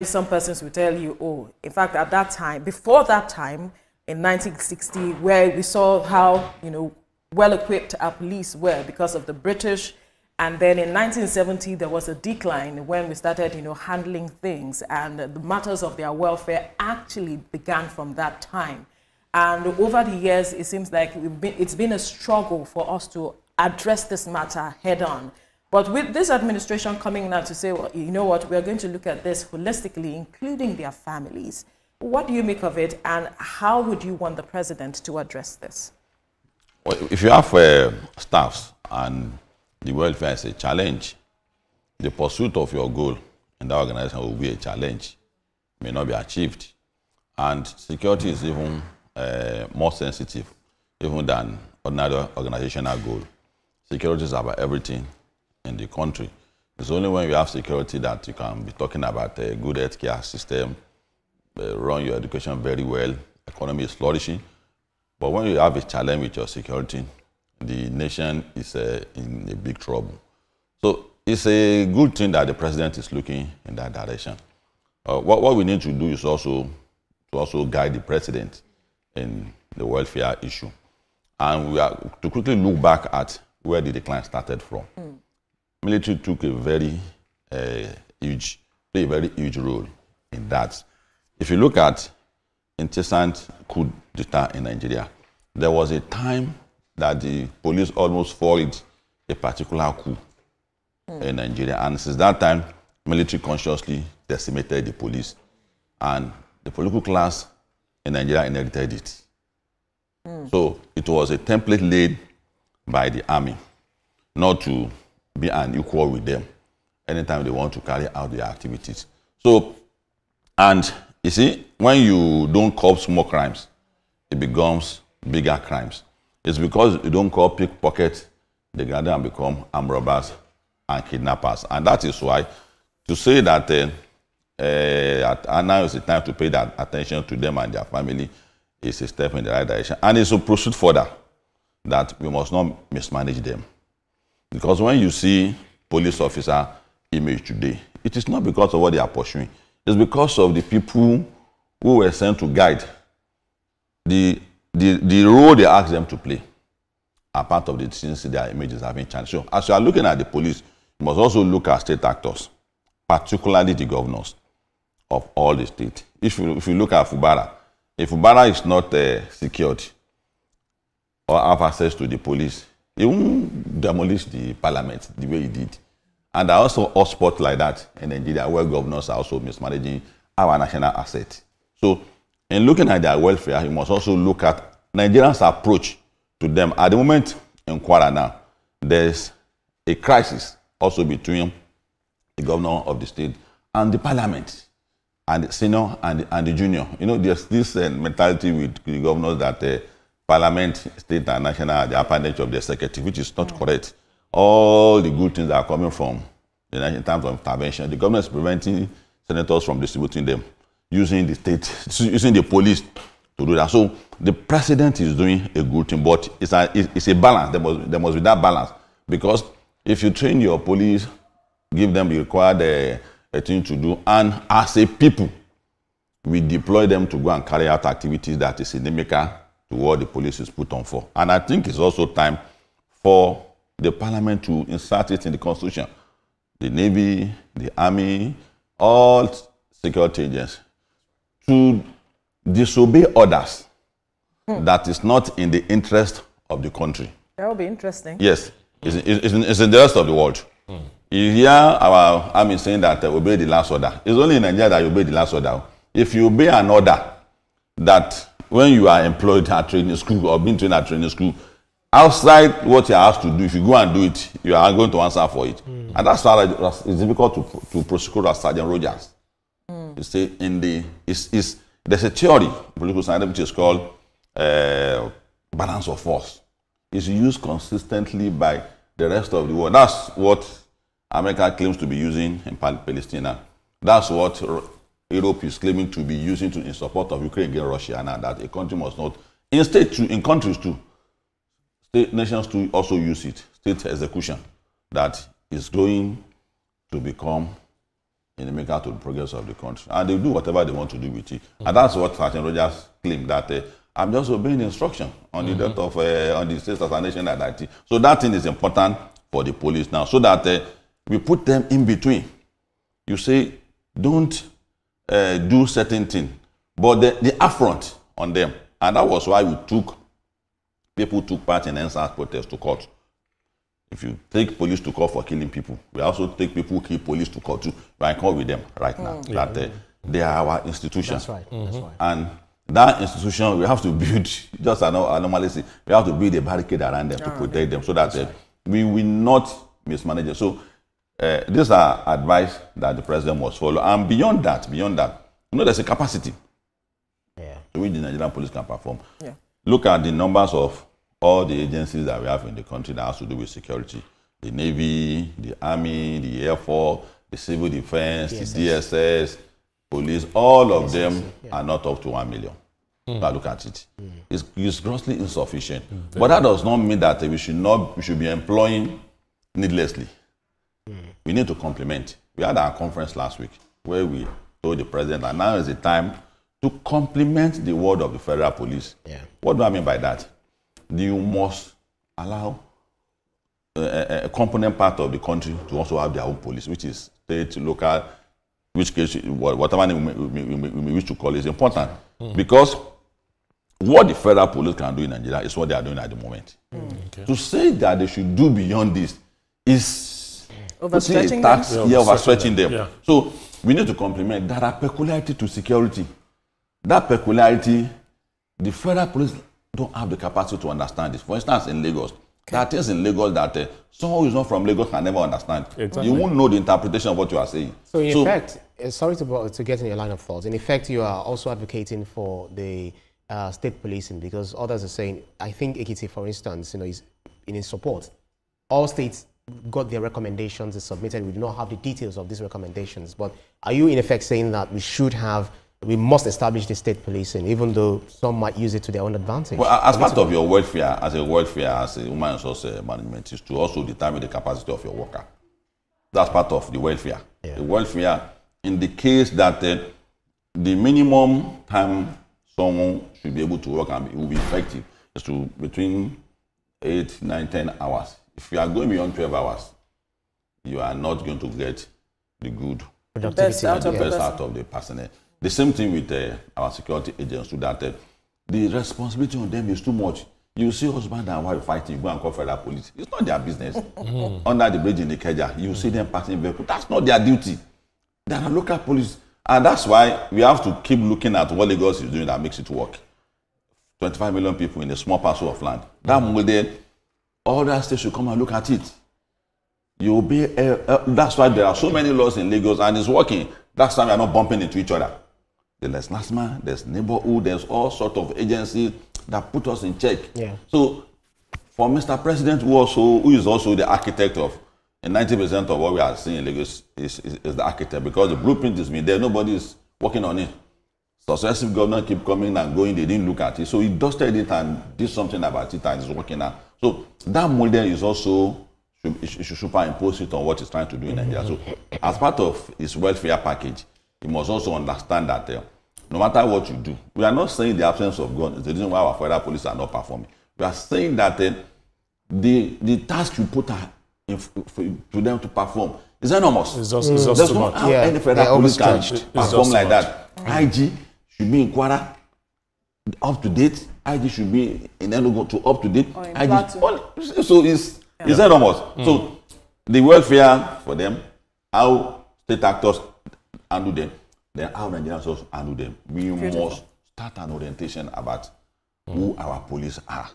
Some persons will tell you, oh, in fact, at that time, before that time, in 1960, where we saw how, well-equipped our police were because of the British. And then in 1970, there was a decline when we started, handling things, and the matters of their welfare actually began from that time. And over the years, it seems like it's been a struggle for us to address this matter head on. But with this administration coming now to say, well, you know what, we're going to look at this holistically, including their families. What do you make of it, and how would you want the president to address this? Well, if you have staffs and the welfare is a challenge, the pursuit of your goal in that organization will be a challenge, may not be achieved. And security is even more sensitive, even than ordinary organizational goal. Security is about everything in the country. It's only when you have security that you can be talking about a good healthcare system, run your education very well, economy is flourishing. But when you have a challenge with your security, the nation is in a big trouble. So it's a good thing that the president is looking in that direction. What we need to do is also guide the president in the welfare issue. And we are to quickly look back at where the decline started from. Military took a very huge role in that. If you look at incessant coup d'etat in Nigeria, there was a time that the police almost foiled a particular coup in Nigeria. And since that time, military consciously decimated the police. And the political class in Nigeria inherited it. So it was a template laid by the army not to be an equal with them anytime they want to carry out their activities. So, and you see, when you don't curb small crimes, it becomes bigger crimes. It's because you don't curb pickpockets, they gather and become armed robbers and kidnappers. And that is why to say that now is the time to pay that attention to them and their family is a step in the right direction. And it's to proceed further that we must not mismanage them. Because when you see police officer image today, it is not because of what they are pursuing. It's because of the people who were sent to guide. The role they asked them to play are part of the things their images have been changed. So as you are looking at the police, you must also look at state actors, particularly the governors of all the states. If you look at Fubara, if Fubara is not secured or have access to the police, he won't demolish the parliament the way he did. And there are also hotspots like that in Nigeria where governors are also mismanaging our national asset. So in looking at their welfare, you must also look at Nigerians' approach to them. At the moment in Kwara now, there's a crisis also between the governor of the state and the parliament, and the senior and the junior. You know, there's this mentality with the governors that parliament, state and national are the appendage of the executive, which is not correct. All the good things that are coming from the nation in terms of intervention, the government is preventing senators from distributing them, using the state, using the police to do that. So the president is doing a good thing, but it's a balance. There must be that balance, because if you train your police, give them the required thing to do, and as a people, we deploy them to go and carry out activities that is inimical to what the police is put on for. And I think it's also time for the parliament to insert it in the constitution. The Navy, the Army, all security agents to disobey orders that is not in the interest of the country. That will be interesting. Yes, it's in the rest of the world. You hear our army saying that obey the last order. It's only in Nigeria that you obey the last order. If you obey an order that when you are employed at training school or being trained at training school, outside what you are asked to do, if you go and do it, you are going to answer for it. And that's why it's difficult to prosecute as Sergeant Rogers. You say there's a theory, political science, which is called balance of force. It's used consistently by the rest of the world. That's what America claims to be using in Palestine. That's what Europe is claiming to be using in support of Ukraine against Russia, and that a country must not, in countries too, state nations too also use it. State execution that is going to become inimical to the progress of the country. And they do whatever they want to do with it. And that's what Sergeant Rogers claimed, that I'm just obeying instruction on the death of, on the state assassination at IT. So that thing is important for the police now, so that we put them in between. You say, don't do certain things, but the affront on them. And that was why people took part in NSAS protest to court. If you take police to court for killing people, we also take people who kill police to court too. We are in court with them right now. That they are our institution. That's right. That's right. And that institution, we have to build, just anomaly, we have to build a barricade around them to protect them, so that we will not mismanage it. So these are advice that the president must follow. And beyond that, you know, there's a capacity to which the Nigerian police can perform. Look at the numbers of all the agencies that we have in the country that has to do with security. The Navy, the Army, the Air Force, the Civil Defense, the DSS, police, all of them are not up to 1 million. Now look at it. It's grossly insufficient. But that does not mean that we should be employing needlessly. We need to complement. We had our conference last week where we told the president that now is the time to complement the word of the federal police. What do I mean by that? You must allow a component part of the country to also have their own police, which is state, local, which case, whatever we wish to call it, is important. Because what the federal police can do in Nigeria is what they are doing at the moment. To say that they should do beyond this is overstretching them. Overstretching them. So we need to complement. There are peculiarity to security. That peculiarity, the federal police don't have the capacity to understand this. For instance, in Lagos, there are things in Lagos that someone who is not from Lagos can never understand. You won't know the interpretation of what you are saying. So in effect, sorry to get in your line of thought, in effect you are also advocating for the state policing, because others are saying, I think Ekiti, for instance, you know, is in his support. All states got their recommendations and submitted. We do not have the details of these recommendations. But are you in effect saying that we must establish the state policing, even though some might use it to their own advantage? Well, as part of your welfare, as a human resource management, is to also determine the capacity of your worker. That's part of the welfare. The welfare, in the case that the minimum time someone should be able to work and will be effective is to between 8, 9, 10 hours. If you are going beyond 12 hours, you are not going to get the good best out of the personnel. The same thing with our security agents, so that the responsibility on them is too much. You see husband and wife fighting, you go and call federal police. It's not their business. Under the bridge in Ikeja, you see them passing vehicles. That's not their duty. They are local police. And that's why we have to keep looking at what Lagos is doing that makes it work. 25 million people in a small parcel of land. That model, all that states should come and look at it. You obey. That's why there are so many laws in Lagos and it's working. That's why we are not bumping into each other. There's LASMA, there's neighborhood, there's all sorts of agencies that put us in check. So for Mr. President, who is also the architect of 90% of what we are seeing in Lagos is the architect, because the blueprint is made there, nobody is working on it. Successive government keep coming and going, they didn't look at it. So he dusted it and did something about it and it's working now. So that model is also, it should superimpose it on what he's trying to do in Nigeria. So as part of his welfare package, you must also understand that no matter what you do, we are not saying the absence of guns is the reason why our federal police are not performing. We are saying that the task you put to them to perform is enormous. There's not how any federal police can perform like that. IG should be in Kwara, up to date. IG should be in Enugu to up to date. So it's enormous. So the welfare for them, how state actors handle them, then how Nigerians also handle them. We must start an orientation about who our police are.